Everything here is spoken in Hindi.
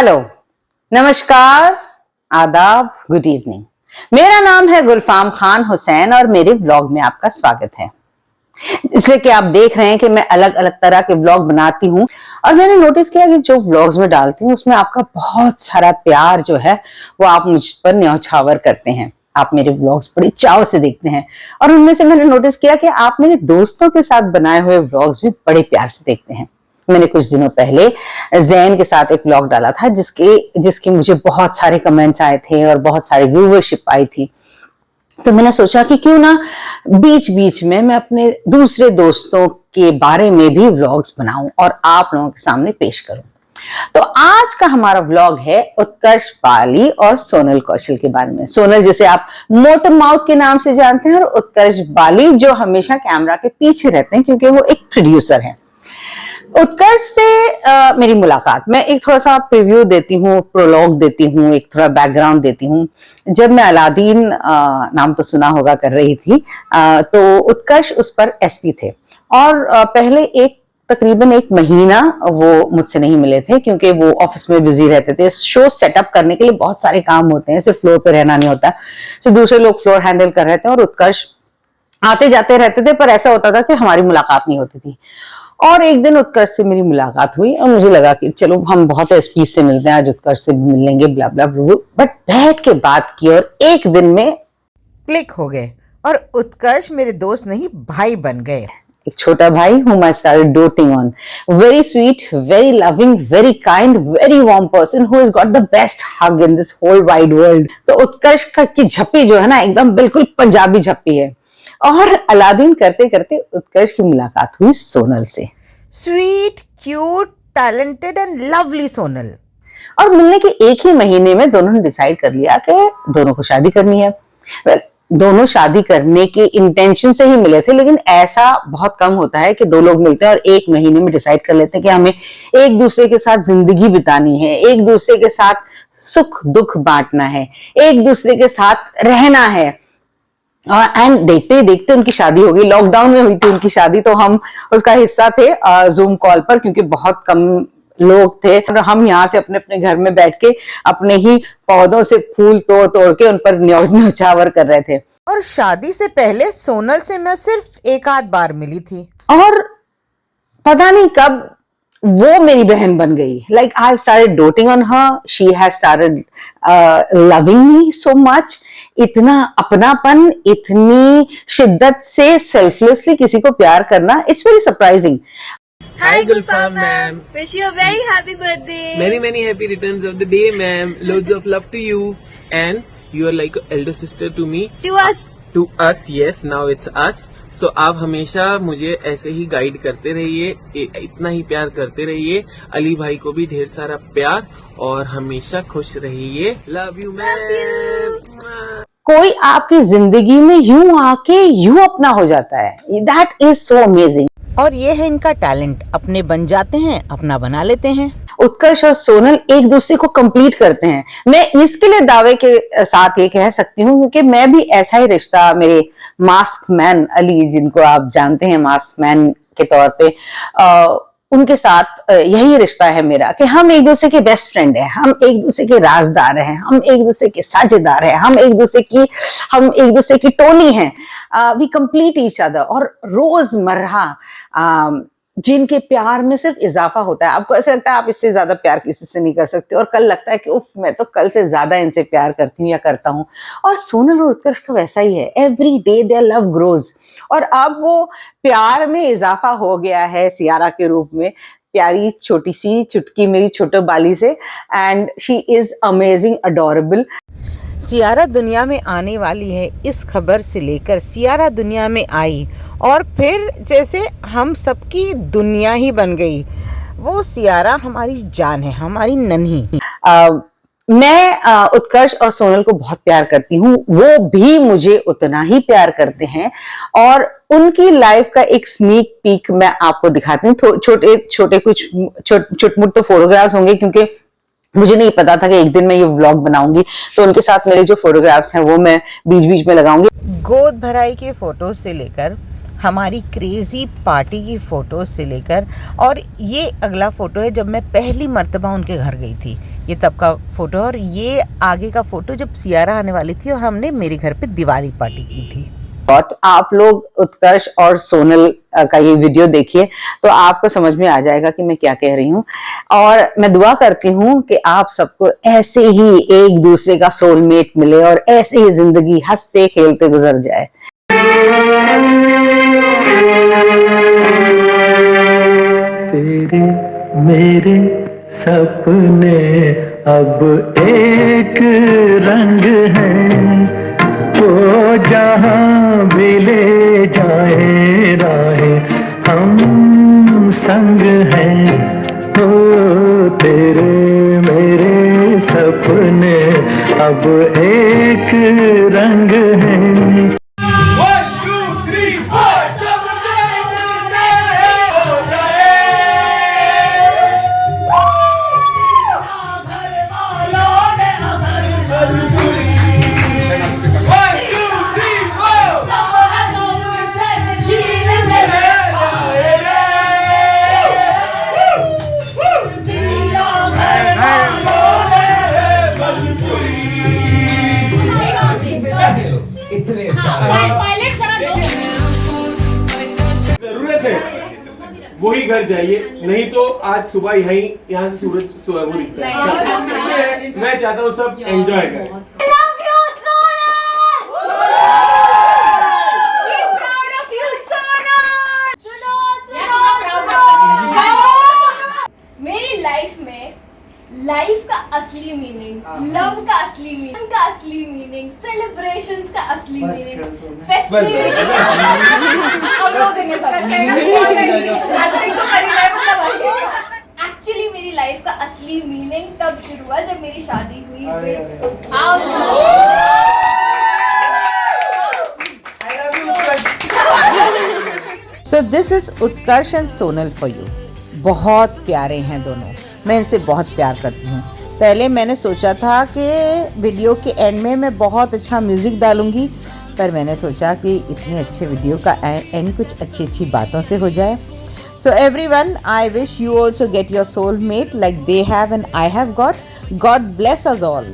हेलो, नमस्कार, आदाब, गुड इवनिंग। मेरा नाम है गुलफाम खान हुसैन और मेरे व्लॉग में आपका स्वागत है। इसलिए कि आप देख रहे हैं कि मैं अलग अलग तरह के व्लॉग बनाती हूँ और मैंने नोटिस किया कि जो व्लॉग्स में डालती हूँ उसमें आपका बहुत सारा प्यार जो है वो आप मुझ पर न्यौछावर करते हैं। आप मेरे व्लॉग्स बड़ी चाव से देखते हैं और उनमें से मैंने नोटिस किया कि आप मेरे दोस्तों के साथ बनाए हुए व्लॉग्स भी बड़े प्यार से देखते हैं। मैंने कुछ दिनों पहले जैन के साथ एक व्लॉग डाला था जिसके मुझे बहुत सारे कमेंट्स आए थे और बहुत सारी व्यूवरशिप आई थी। तो मैंने सोचा कि क्यों ना बीच बीच में मैं अपने दूसरे दोस्तों के बारे में भी व्लॉग्स बनाऊं और आप लोगों के सामने पेश करूं। तो आज का हमारा व्लॉग है उत्कर्ष बाली और सोनल कौशल के बारे में। सोनल जिसे आप मोटे माउथ के नाम से जानते हैं और उत्कर्ष बाली जो हमेशा कैमरा के पीछे रहते हैं क्योंकि वो एक प्रोड्यूसर है। उत्कर्ष से मेरी मुलाकात, मैं एक थोड़ा सा प्रीव्यू देती हूँ, प्रोलॉग देती हूँ, एक थोड़ा बैकग्राउंड देती हूँ। जब मैं अलादीन नाम तो सुना होगा कर रही थी तो उत्कर्ष उस पर एसपी थे और पहले तकरीबन एक महीना वो मुझसे नहीं मिले थे क्योंकि वो ऑफिस में बिजी रहते थे। शो सेटअप करने के लिए बहुत सारे काम होते हैं, सिर्फ फ्लोर पे रहना नहीं होता, तो दूसरे लोग फ्लोर हैंडल कर रहे थे और उत्कर्ष आते जाते रहते थे, पर ऐसा होता था कि हमारी मुलाकात नहीं होती थी। और एक दिन उत्कर्ष से मेरी मुलाकात हुई और मुझे लगा कि चलो हम बहुत स्पीड से मिलते हैं, आज उत्कर्ष से मिलेंगे ब्ला ब्ला ब्ला, बट बैठ के बात की और एक दिन में क्लिक हो गए और उत्कर्ष मेरे दोस्त नहीं भाई बन गए। एक छोटा भाई whom I started doting on, very sweet, very loving, very kind, very warm person who has got the best hug in this whole wide world। तो उत्कर्ष की झप्पी जो है ना एकदम बिल्कुल पंजाबी झप्पी है। और अलादीन करते करते उत्कर्ष की मुलाकात हुई सोनल से। Sweet, cute, talented and lovely Sonal. और मिलने के एक ही महीने में दोनों ने डिसाइड कर लिया कि दोनों को शादी करनी है। दोनों शादी करने के इंटेंशन से ही मिले थे, लेकिन ऐसा बहुत कम होता है कि दो लोग मिलते हैं और एक महीने में डिसाइड कर लेते हैं कि हमें एक दूसरे के साथ जिंदगी बितानी है, एक दूसरे के साथ सुख दुख बांटना है, एक दूसरे के साथ रहना है। एंड देखते देखते उनकी शादी हो गई। लॉकडाउन में हुई थी उनकी शादी, तो हम उसका हिस्सा थे जूम कॉल पर क्योंकि बहुत कम लोग थे और हम यहाँ से अपने अपने घर में बैठ के अपने ही पौधों से फूल तोड़ तोड़ के उन पर न्यौछावर कर रहे थे। और शादी से पहले सोनल से मैं सिर्फ एक आध बार मिली थी और पता नहीं कब वो मेरी बहन बन गई। Like I started doting on her, she has started loving me so much। इतना अपनापन, इतनी शिद्दत से सेल्फलेसली किसी को प्यार करना, it's very surprising। Hi Gulfam ma'am. Wish you a very happy birthday. Many happy returns of the day ma'am. Loads of love to you and you are like elder sister to me. To us. To us, yes, now it's us. So आप हमेशा मुझे ऐसे ही गाइड करते रहिए, इतना ही प्यार करते रहिए। अली भाई को भी ढेर सारा प्यार और हमेशा खुश रहिए। Love you ma'am. कोई आपकी जिंदगी में यूं आके यूं अपना हो जाता है, दैट इज सो अमेजिंग। और ये है इनका टैलेंट, अपने बन जाते हैं, अपना बना लेते हैं। उत्कर्ष और सोनल एक दूसरे को कंप्लीट करते हैं। मैं इसके लिए दावे के साथ ये कह सकती हूँ क्योंकि मैं भी ऐसा ही रिश्ता मेरे मास्क मैन अली, जिनको आप जानते हैं मास्क मैन के तौर पे, उनके साथ यही रिश्ता है मेरा कि हम एक दूसरे के बेस्ट फ्रेंड हैं, हम एक दूसरे के राजदार हैं, हम एक दूसरे के साझेदार हैं, हम एक दूसरे की टोली हैं। We complete each other. और रोजमर्रा जिनके प्यार में सिर्फ इजाफा होता है, आपको ऐसा लगता है आप इससे ज्यादा प्यार किसी से नहीं कर सकते और कल लगता है कि उफ मैं तो कल से ज्यादा इनसे प्यार करती हूँ या करता हूँ। और सोनल और उत्कर्ष का वैसा ही है, every day their love grows. और अब वो प्यार में इजाफा हो गया है सियारा के रूप में, प्यारी छोटी सी चुटकी मेरी छोटे बाली से, and she is amazing, adorable. सियारा दुनिया में आने वाली है, इस खबर से लेकर सियारा दुनिया में आई और फिर जैसे हम सबकी दुनिया ही बन गई। वो सियारा हमारी जान है, हमारी नन्ही। मैं उत्कर्ष और सोनल को बहुत प्यार करती हूँ, वो भी मुझे उतना ही प्यार करते हैं। और उनकी लाइफ का एक स्नीक पीक मैं आपको दिखाती हूँ। छोटे छोटे कुछ चुटमुट तो फोटोग्राफ्स होंगे क्योंकि मुझे नहीं पता था कि एक दिन मैं ये व्लॉग बनाऊंगी, तो उनके साथ मेरे जो फोटोग्राफ्स हैं वो मैं बीच बीच में लगाऊंगी। गोद भराई के फोटो से लेकर हमारी क्रेज़ी पार्टी की फ़ोटो से लेकर, और ये अगला फ़ोटो है जब मैं पहली मर्तबा उनके घर गई थी, ये तब का फ़ोटो, और ये आगे का फ़ोटो जब सियारा आने वाली थी और हमने मेरे घर पे दिवाली पार्टी की थी। आप लोग उत्कर्ष और सोनल का ये वीडियो देखिए तो आपको समझ में आ जाएगा कि मैं क्या कह रही हूँ। और मैं दुआ करती हूँ कि आप सबको ऐसे ही एक दूसरे का सोलमेट मिले और ऐसे ही जिंदगी हंसते खेलते गुजर जाए। तेरे मेरे सपने अब एक रंग हैं, वो जहाँ भी ले जाए राहें हम संग हैं। ओ तेरे मेरे सपने अब एक रंग हैं। जरूरत है वही घर जाइए, नहीं तो आज सुबह यहीं यहाँ से सूरज वो दिखता है। मैं चाहता हूँ सब एंजॉय करें। मेरी लाइफ में लाइफ का असली मीनिंग, लव का असली मीनिंग, का असली मीनिंग, सेलिब्रेशंस का असली मीनिंग, फेस्टिविटी हम लोग देंगे सब। एक्टिंग तो कर ही रहे मतलब। एक्चुअली मेरी लाइफ का असली मीनिंग तब शुरू हुआ जब मेरी शादी हुई। So this is Utkarsh and Sonal for you. बहुत प्यारे हैं दोनों, मैं इनसे बहुत प्यार करती हूँ। पहले मैंने सोचा था कि वीडियो के एंड में मैं बहुत अच्छा म्यूज़िक डालूँगी, पर मैंने सोचा कि इतने अच्छे वीडियो का एंड कुछ अच्छी अच्छी बातों से हो जाए। So everyone, I wish you also get your soulmate like they have and I have got. God bless us all.